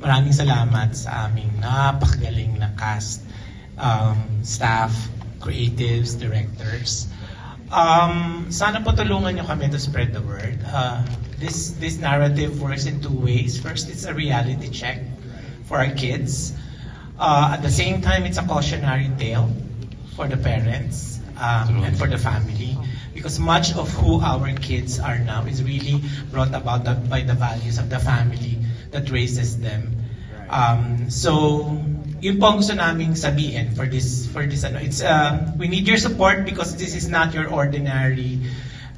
maraming salamat sa aming napakagaling na cast, staff, creatives, directors. Sana po tulungan nyo kami to spread the word. This narrative works in two ways. First, it's a reality check for our kids. At the same time, it's a cautionary tale for the parents and for the family. Because much of who our kids are now is really brought about by the values of the family that raises them. So, yun po ang gusto naming sabihin for this ano. It's we need your support because this is not your ordinary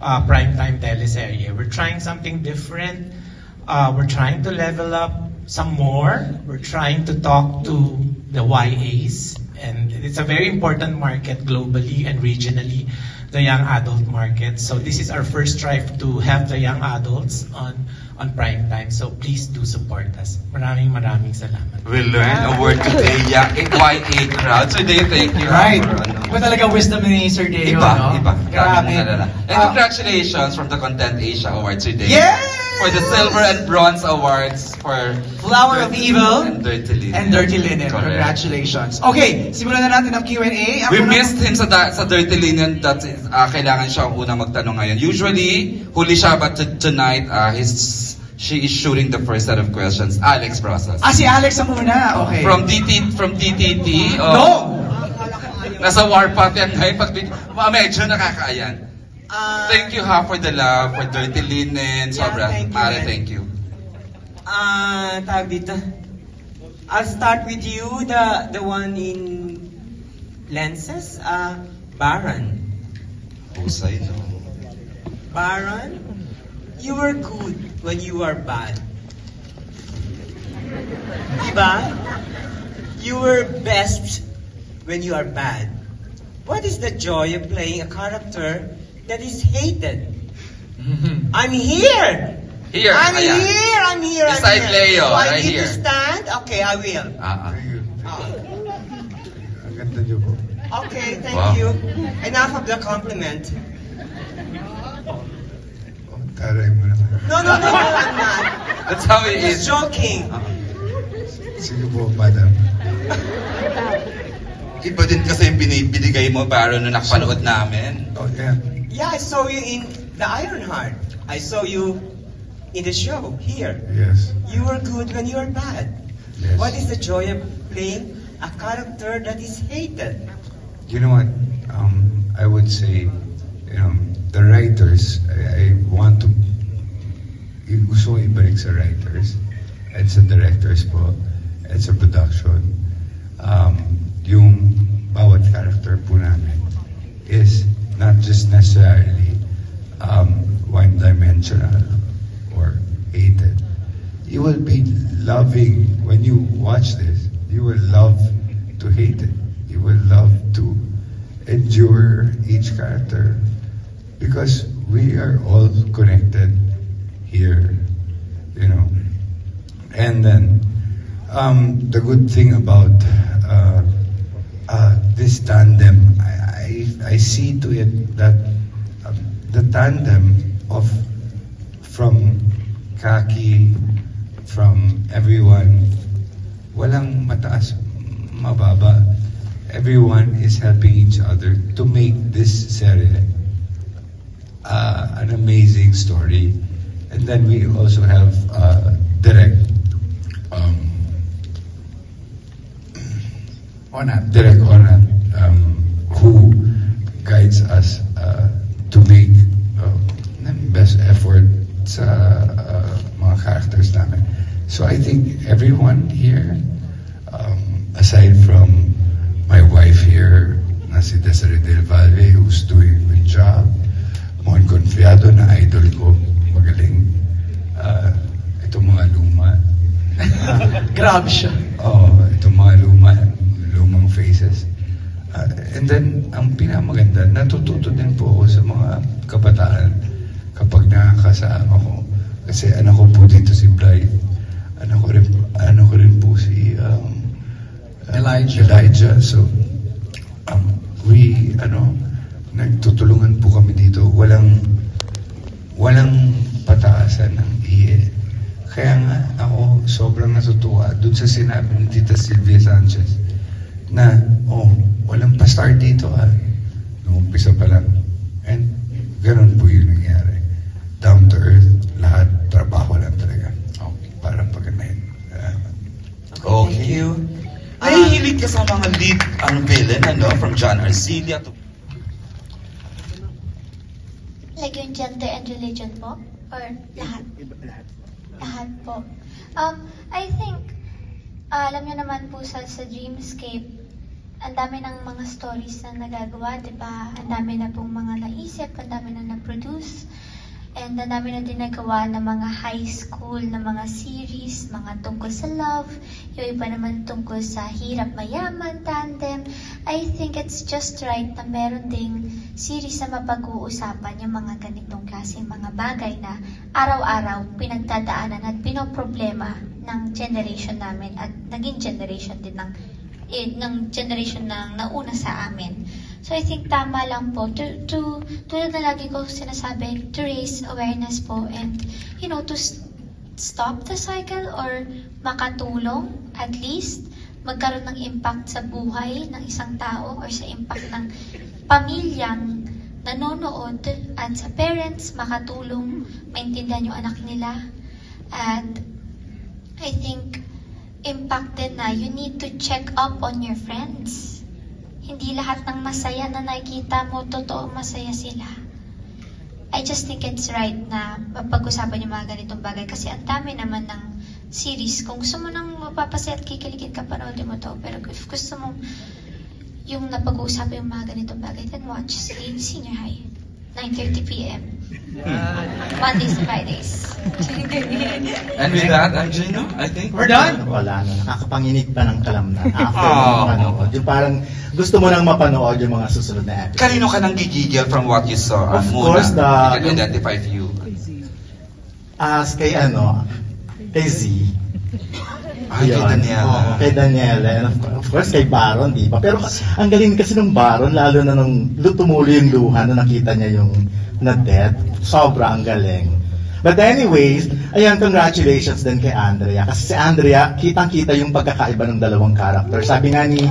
primetime teleserye. We're trying something different. We're trying to level up some more. We're trying to talk to the YAs, and it's a very important market globally and regionally, the young adult market. So this is our first try to have the young adults on prime time. So please do support us. Maraming salamat. We learned a word today, YA crowd. So Deo, thank you. Right. For, ano, Iba talaga wisdom ni Sir Deo, no? Iba. Grabe. And congratulations from the Content Asia Awards today. Yeah! For the Silver and Bronze Awards for Flower of Evil and Dirty Linen. and Dirty Linen. Correct. Congratulations. Okay, simulan na natin ang Q&A. We missed him sa Dirty Linen. That is, kailangan siya ang unang magtanong ngayon. Usually, huli siya, but tonight, she is shooting the first set of questions. Alex Brosas. Si Alex ang una. Okay. From DTT. No! Nasa warpath yan ngayon. Medyo nakakaayan. Thank you for the love, for Dirty Linen. Sobra. thank you, Mare, man. thank you. Tawag dito. I'll start with you, the one in lenses. Baron. Husay, no? Baron, you were good when you were bad. Diba? You were best when you are bad. What is the joy of playing a character that is hated? I'm here! I'm ayan. here! I'm here! Beside I'm here. Leo, So I right need here. to stand? Okay, I will. Ang ganda niyo po. Okay, thank Wow. you. Enough of the compliment. Taray mo naman. No, I'm not. That's how I'm it just is. joking. Sige po, madam. Iba din kasi yung binigay mo, Baron, nung nakapanood namin. Oh, yeah. Yeah, I saw you in the Ironheart. I saw you in the show here. Yes. You were good when you were bad. Yes. What is the joy of playing a character that is hated? You know what? I would say, the writers, I want to, gusto ko ibalik sa writers and sa directors po and sa production. Yung bawat character po namin is not just necessarily one-dimensional or hated. You will be loving, when you watch this, you will love to hate it. You will love to endure each character because we are all connected here, And then, the good thing about this tandem, I see to it that the tandem from Kaki, from everyone, walang mataas, mababa. Everyone is helping each other to make this serie an amazing story. And then we also have Direk Onat, who guides us to make best effort sa mga characters namin. So I think everyone here, aside from my wife here, na si Desiree Del Valle, who's doing a good job, Mon Confiado na idol ko, magaling. Itong mga luma. Grabe siya. Itong mga lumang faces. And then, ang pinamaganda, natututo din po ako sa mga kabataan kapag nakakasama ko. Kasi anak ko po dito si Blythe. Anak ko rin po si Elijah. So, nagtutulungan po kami dito. Walang pataasan ng iye. Kaya nga ako sobrang natutuwa dun sa sinabi ni Tita Sylvia Sanchez na, walang pa-star dito Nung umpisa pa lang. And ganun po yung nangyari. Down to earth, lahat, trabaho lang talaga. Para paganahin. Thank you. Nahihilig ka sa mga lead villain, from John Arcilla to... Like yung gender and religion po? Or lahat? Lahat po. I think, alam niyo naman po sa Dreamscape, ang dami ng mga stories na nagagawa, di ba? Ang dami na pong mga naisip, ang dami na na-produce, and ang dami na din nagawa ng mga high school na mga series, mga tungkol sa love, yung iba naman tungkol sa hirap mayaman, tandem. I think it's just right na meron ding series na mapag-uusapan yung mga ganitong klaseng mga bagay na araw-araw pinagdadaanan at pinoproblema ng generation namin at naging generation din ng generation ng nauna sa amin. So I think tama lang po tulad na lagi ko sinasabi, to raise awareness po and to stop the cycle or makatulong at least magkaroon ng impact sa buhay ng isang tao or sa impact ng pamilyang nanonood at sa parents makatulong maintindihan yung anak nila. And I think impact din na you need to check up on your friends. Hindi lahat ng masaya na nakikita mo, totoo masaya sila. I just think it's right na mapag-usapan yung mga ganitong bagay kasi ang dami naman ng series. Kung gusto mo nang mapapasaya at kikiligin ka, panoodin mo to. Pero if gusto mo yung napag-uusapan yung mga ganitong bagay, then watch Senior High. 9:30 p.m. Mondays to Fridays. And with that, Angelo, I think We're done. Wala na. Nakakapanginig pa ng kalamnan after mo mapanood. Yung parang gusto mo nang mapanood yung mga susunod na episode. Kanino ka nang gigigil from what you saw? Of course, you can identify few. As kay kay Z. Kay Yun. Daniela. Oo, kay Daniela. And of course, kay Baron, di ba? Pero ang galing kasi ng Baron, lalo na nung tumulo yung luha na nakita niya yung na-death. Sobra ang galing. But anyways, ayan, congratulations din kay Andrea. Kasi si Andrea, kitang-kita yung pagkakaiba ng dalawang character. Sabi nga ni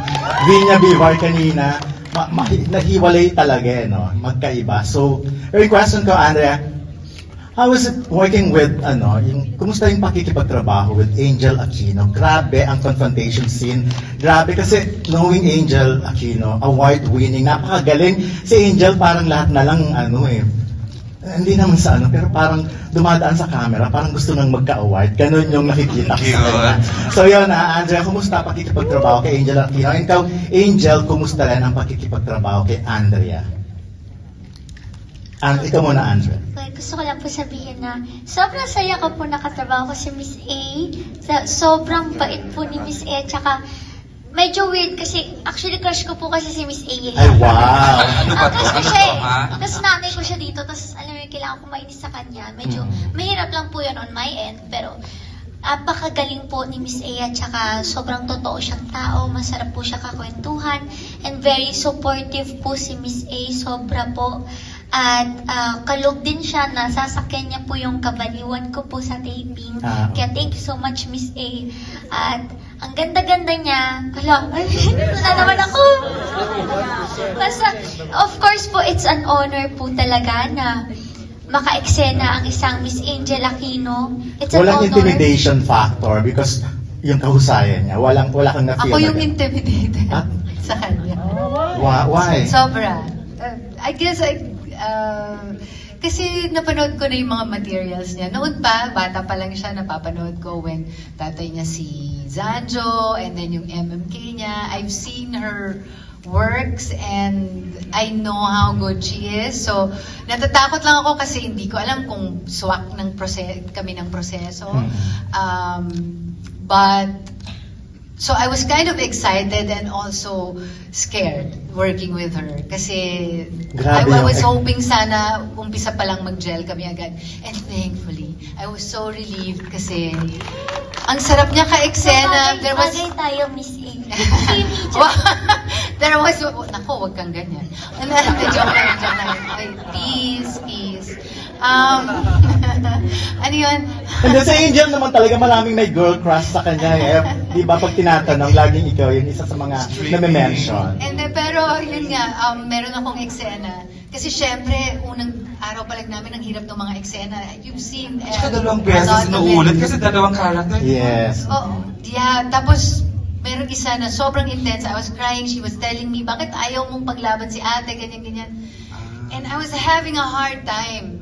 Vinya Bivar kanina, nahiwalay talaga, magkaiba. So, yung question ko, Andrea, how is it working with, kumusta yung pakikipagtrabaho with Angel Aquino? Grabe ang confrontation scene. Grabe kasi knowing Angel Aquino, award-winning, napakagaling. Si Angel parang lahat na lang, hindi naman sa pero parang dumadaan sa camera, parang gusto nang magka-award. Ganun yung nakikita ko sa kanya. So yun, Andrea, kumusta pakikipagtrabaho kay Angel Aquino? And ikaw, Angel, kumusta rin ang pakikipagtrabaho kay Andrea? Ikaw muna, Andrea. Gusto ko lang po sabihin na sobrang saya ko po nakatrabaho ko si Miss A. Sobrang bait po ni Miss A. Tsaka medyo weird kasi actually crush ko po kasi si Miss A. Ay, wow! Ano ba to? Ano to, ha? Tapos nanay ko siya dito. Tapos alam mo, kailangan ko mainis sa kanya. Medyo mahirap lang po yun on my end. Pero napakagaling po ni Miss A. Tsaka sobrang totoo siyang tao. Masarap po siya kakwentuhan. And very supportive po si Miss A. Sobra po. At kalog din siya na sasakyan niya po yung kabaliwan ko po sa taping. Kaya thank you so much, Miss A. At ang ganda-ganda niya. Hala, na naman ako. Basta, of course po, it's an honor po talaga na maka-eksena ang isang Miss Angel Aquino. It's an Walang honor. intimidation factor because yung kahusayan niya, wala kang na-feel. Ako yung intimidated sa kanya. Why? Sobra. I guess kasi napanood ko na yung mga materials niya. Noon pa, bata pa lang siya, napapanood ko when tatay niya si Zanjo and then yung MMK niya. I've seen her works and I know how good she is. So, natatakot lang ako kasi hindi ko alam kung swak kami ng proseso. But so I was kind of excited and also scared working with her. Kasi Grabe I was yung- hoping sana umpisa pa lang mag-gel kami agad. And thankfully, I was so relieved kasi ang sarap niya ka-eksena. There was... Bagay tayo, Miss A. There was... Naku, wag kang ganyan. Joke lang. Ay, peace. Ano yun? And then sa Angel naman talaga maraming may girl crush sa kanya eh. Di ba pag tinatanong, laging ikaw yung isa sa mga name-mention. And then, pero yun nga, meron akong eksena. Kasi syempre, unang araw pa lang namin, ang hirap ng mga eksena. You've seen... Tsaka dalawang a beses lot of inuulit it. kasi dalawang character. Yes. Oh, yeah. Tapos, meron isa na sobrang intense. I was crying. She was telling me, bakit ayaw mong paglaban si ate, ganyan-ganyan. And I was having a hard time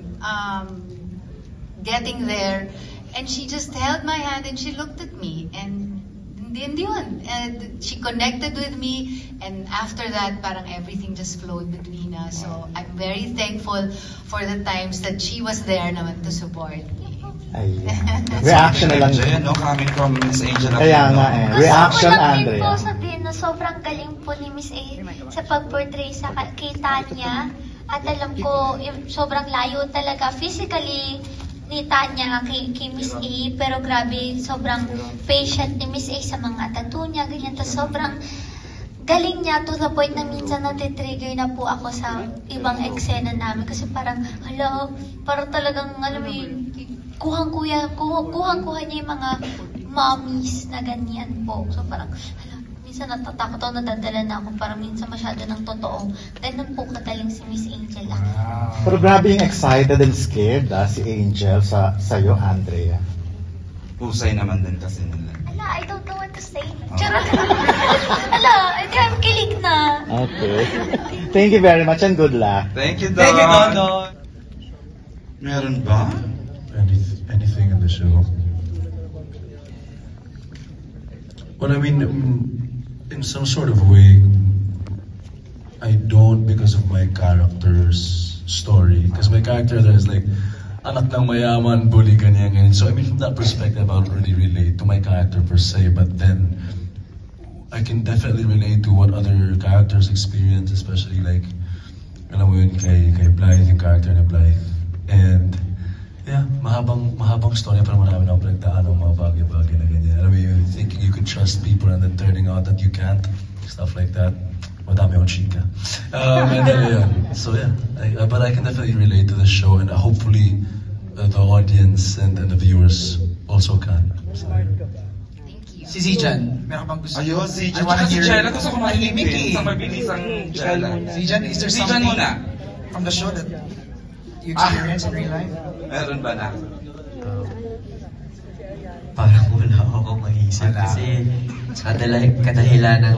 getting there. And she just held my hand and she looked at me. And yun. And she connected with me. And after that, parang everything just flowed between us. So I'm very thankful for the times that she was there naman to support me. Ayun. Reaction na lang. Angel, no? Coming from Miss Angel. Kaya nga eh. Reaction, Gusto ko lang din Andrea. po sabihin na sobrang galing po ni Miss A sa pag-portray sa kay Tanya. At alam ko, sobrang layo talaga physically ni Tanya kay Miss A. Pero grabe, sobrang patient ni Miss A sa mga tattoo niya, ganyan. Tapos sobrang galing niya to the point na minsan natitrigger na po ako sa ibang eksena namin. Kasi parang, hala, parang talagang, alam mo yun, kuhang-kuha niya yung mga mommies na ganyan po. So parang, hala, minsan natatakot ako, nadadala na ako, parang minsan masyado ng totoo. Ganun po kagaling si Miss Angela. Pero grabe yung excited and scared si Angel sa'yo, Andrea. Pusay naman din kasi nila. Ala, I don't know what to say. Charot. Ala, I'm kilig na. Okay. Thank you very much and good luck. Thank you, Don. Thank you, Don. Meron ba? Anything in the show. Well, I mean, in some sort of way, I don't because of my character's story. Because my character there is like, anak ng mayaman, bully, ganyan. So I mean, from that perspective, I don't really relate to my character per se. But then, I can definitely relate to what other characters experience, especially like, alam mo yun, kay Blythe, yung character na Blythe. And, yeah, mahabang story pero marami na pinagdaan ng mga bagay-bagay na ganyan. Alam mo yun, thinking you could trust people and then turning out that you can't, stuff like that. Madami akong chika. And then, yeah. So yeah, but I can definitely relate to the show and hopefully the audience and the viewers also can. So, Thank you. Si Zijan, meron bang gusto? Ayun, si I wanna si hear Jella. Gusto ko makinig tahimik din eh. sa mabilisang Jella. Zijan, is there Zijan something muna. from the show that you experience in real life? Meron ba na? Parang wala ako maisip Wala. kasi kadahilan ng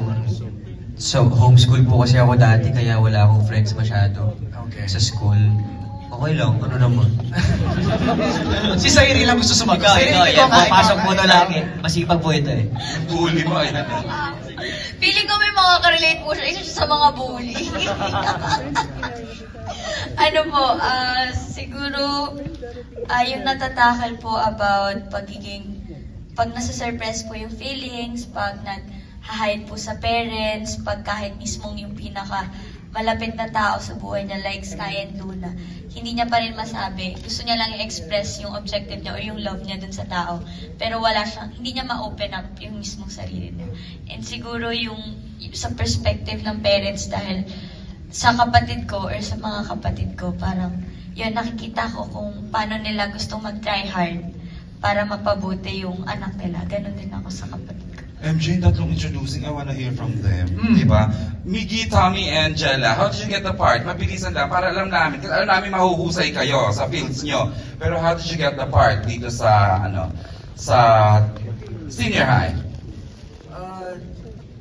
so homeschool po kasi ako dati kaya wala akong friends masyado Okay. sa school. Okay lang, ano naman. Si Sairi lang gusto sumagot. Ikaw, yan, papasok po na lagi. Masipag po ito eh. Bully mo. Ayan. Feeling ko may makaka-relate po siya. Isa siya sa mga bully. Ano po, siguro, yung natatakal po about pag nasa-surpress po yung feelings, pag nag-hide po sa parents, pag kahit mismong yung pinaka malapit na tao sa buhay niya like Sky and Luna, hindi niya pa rin masabi. Gusto niya lang i-express yung objective niya or yung love niya dun sa tao. Pero hindi niya ma-open up yung mismong sarili niya. And siguro yung sa perspective ng parents dahil sa kapatid ko or sa mga kapatid ko, parang yun, nakikita ko kung paano nila gustong mag-try hard para mapabuti yung anak nila. Ganon din ako sa kapatid ko. MJ, tatlong introducing, I wanna hear from them. Diba? Miggy, Tommy, and Jella, how did you get the part? Mabilisan lang, para alam namin. Kasi alam namin mahuhusay kayo sa fields nyo. Pero how did you get the part dito sa, sa senior high?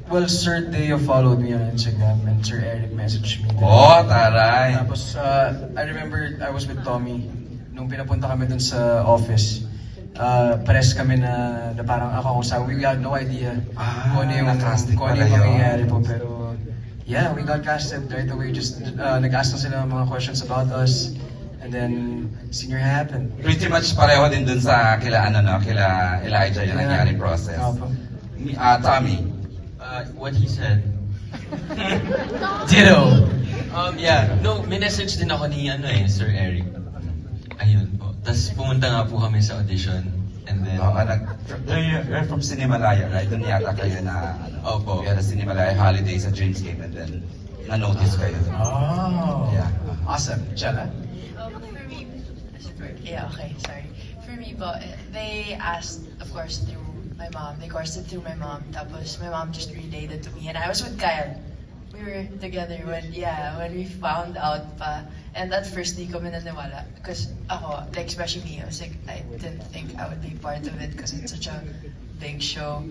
Well, Sir Deo followed me on Instagram and Sir Eric messaged me. Oh, taray. Tapos, I remember I was with Tommy nung pinapunta kami dun sa office. Pares kami na parang ako kung sabi, we had no idea kung ano yung na-casting pala yun. mangyayari po. Pero, yeah, we got casted right away. Just nag-ask na sila ng mga questions about us. And then, senior happened. Pretty much pareho din dun sa kila Elijah yung nangyari process. Opo. Tommy. What he said. Ditto. Yeah, no, minessage din ako ni Sir Eric. Ayun po. Tapos pumunta nga po kami sa audition. And then, You're from Cinemalaya, right? Doon yata kayo na, Opo. we had a Cinemalaya holiday sa Dreamscape and then na-notice kayo. Oh. Yeah. Awesome. Jella? Yeah, okay, sorry. me po, they asked, of course, through my mom. They coursed it through my mom. Tapos my mom just relayed it to me. And I was with Kyle. We were together when we found out pa. And at first, di kami naniwala. Because ako, like especially me, I was like, I didn't think I would be part of it because it's such a big show.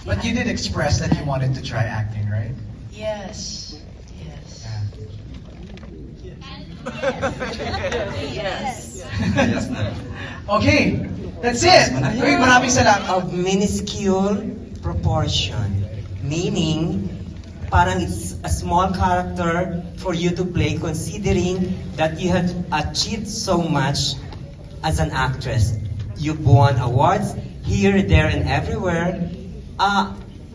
But you did express that you wanted to try acting, right? Yes. Yes. Yes. Yes na. Okay, that's it. Uy, maraming salamat. Of minuscule proportion, meaning parang it's a small character for you to play considering that you have achieved so much as an actress. You've won awards here, there, and everywhere.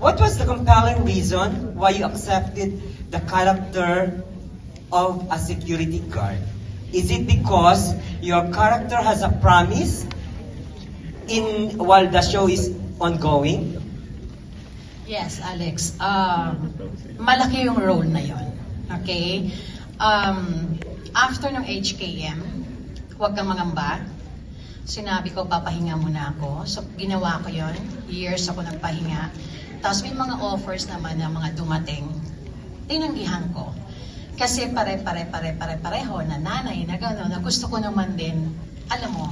What was the compelling reason why you accepted the character of a security guard? Is it because your character has a promise while the show is ongoing? Yes, Alex. Malaki yung role na yon. Okay? After ng HKM, huwag kang mangamba. Sinabi ko, papahinga muna ako. So, ginawa ko yon. Years ako nagpahinga. Tapos may mga offers naman na mga dumating. Tinanggihan ko. Kasi pare-pareho na nanay na gano'n, na gusto ko naman din, alam mo,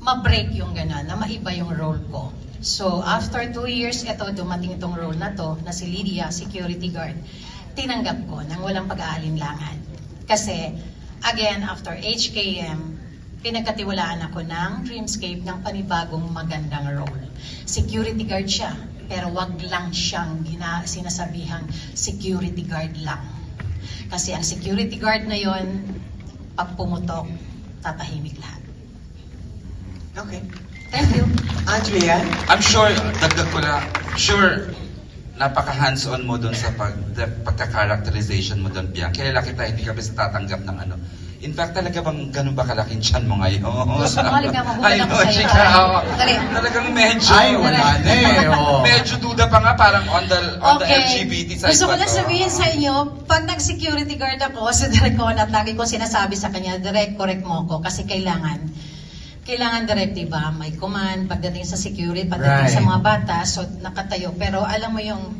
ma-break yung gano'n, na maiba yung role ko. So, after 2 years, ito, dumating itong role na to, na si Lydia, security guard. Tinanggap ko nang walang pag-aalinlangan. Kasi, again, after HKM, pinagkatiwalaan ako ng Dreamscape ng panibagong magandang role. Security guard siya, pero wag lang siyang sinasabihang security guard lang. Kasi ang security guard na yon, pag pumutok, tatahimik lahat. Okay. Thank you. Andrea? I'm sure, dagdag ko na, sure, napaka-hands-on mo doon sa pagka-characterization mo doon, Biang. Kilala kita, hindi ka basta tatanggap ng ano. In fact, talaga bang ganun ba kalaking tiyan mo ngayon? Gusto mo halika, mabuhay ako sa'yo. chika, oo. Dali. Talagang medyo, Ay, wala na eh. Oh. medyo duda pa nga, parang on the LGBT side Gusto ko pa lang to. sabihin sa inyo, pag nag-security guard ako, si Direk Conat, lagi ko sinasabi sa kanya, Direk, correct mo ko kasi kailangan direct, diba? May command, pagdating sa security, pagdating sa mga bata, so nakatayo. Pero alam mo yung,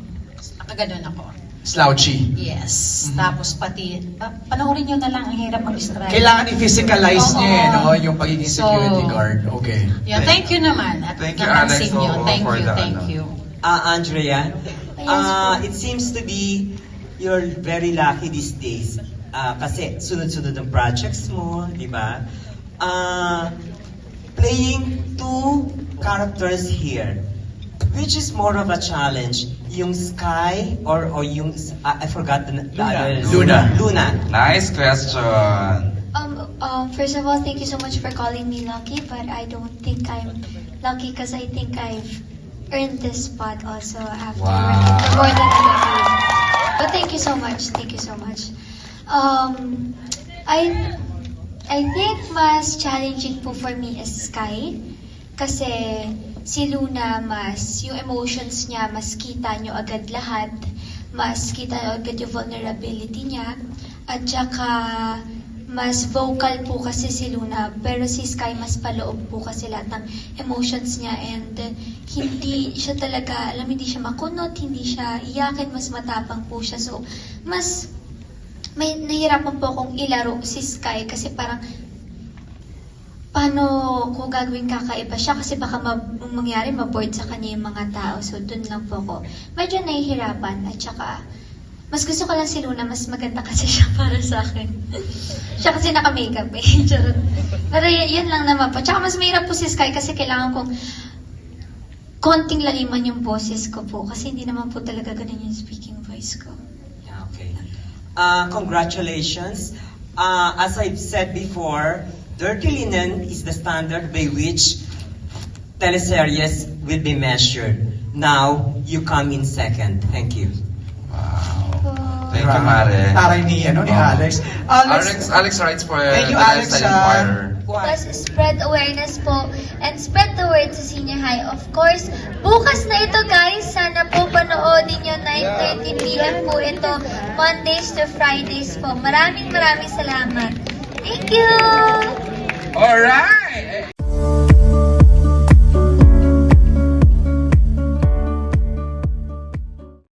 nakaganon ako. Slouchy. Yes. Tapos pati, panoorin nyo na lang, ang hirap mag-distract. Kailangan i-physicalize niya eh, no? Yung pagiging So, security guard. Okay. Yeah, thank you naman. At Thank you, Alex, napansin nyo. Thank for you, the thank ano. you. Andrea, Yes, it seems to be you're very lucky these days. Kasi sunod-sunod ang projects mo, di ba? Playing 2 characters here, which is more of a challenge? Yung Sky or yung, I forgot the other. Luna. Nice question. First of all, thank you so much for calling me lucky, but I don't think I'm lucky because I think I've earned this spot also after working for more than a decade. But thank you so much. Thank you so much. I think mas challenging po for me is Sky kasi si Luna yung emotions niya, mas kita nyo agad lahat, mas kita agad yung vulnerability niya, at saka mas vocal po kasi si Luna, pero si Sky mas paloob po kasi lahat ng emotions niya, and hindi siya talaga, hindi siya makunot, hindi siya iyakin, mas matapang po siya. So, mas may nahirapan po akong ilaro si Sky kasi parang paano ko gagawin kakaiba siya kasi baka mangyari maboard sa kanya yung mga tao. So, dun lang po ako medyo nahihirapan, at saka mas gusto ko lang si Luna, mas maganda kasi siya para sa akin. Siya kasi naka-makeup eh. Pero yun lang naman po. Tsaka mas mahirap po si Sky kasi kailangan kong konting laliman yung boses ko po kasi hindi naman po talaga ganun yung speaking voice ko. Okay. Congratulations. As I've said before, Dirty Linen is the standard by which teleseries will be measured. Now, you come in second. Thank you. Thank you, Mare. Taray ni Alex. Alex writes for Thank you, the Alex, Lifestyle Inquirer. Plus, spread awareness po and spread the word sa Senior High. Of course, bukas na ito guys. Sana po panoodin nyo 9:30 PM po ito. Mondays to Fridays po. Maraming salamat. Thank you! Alright!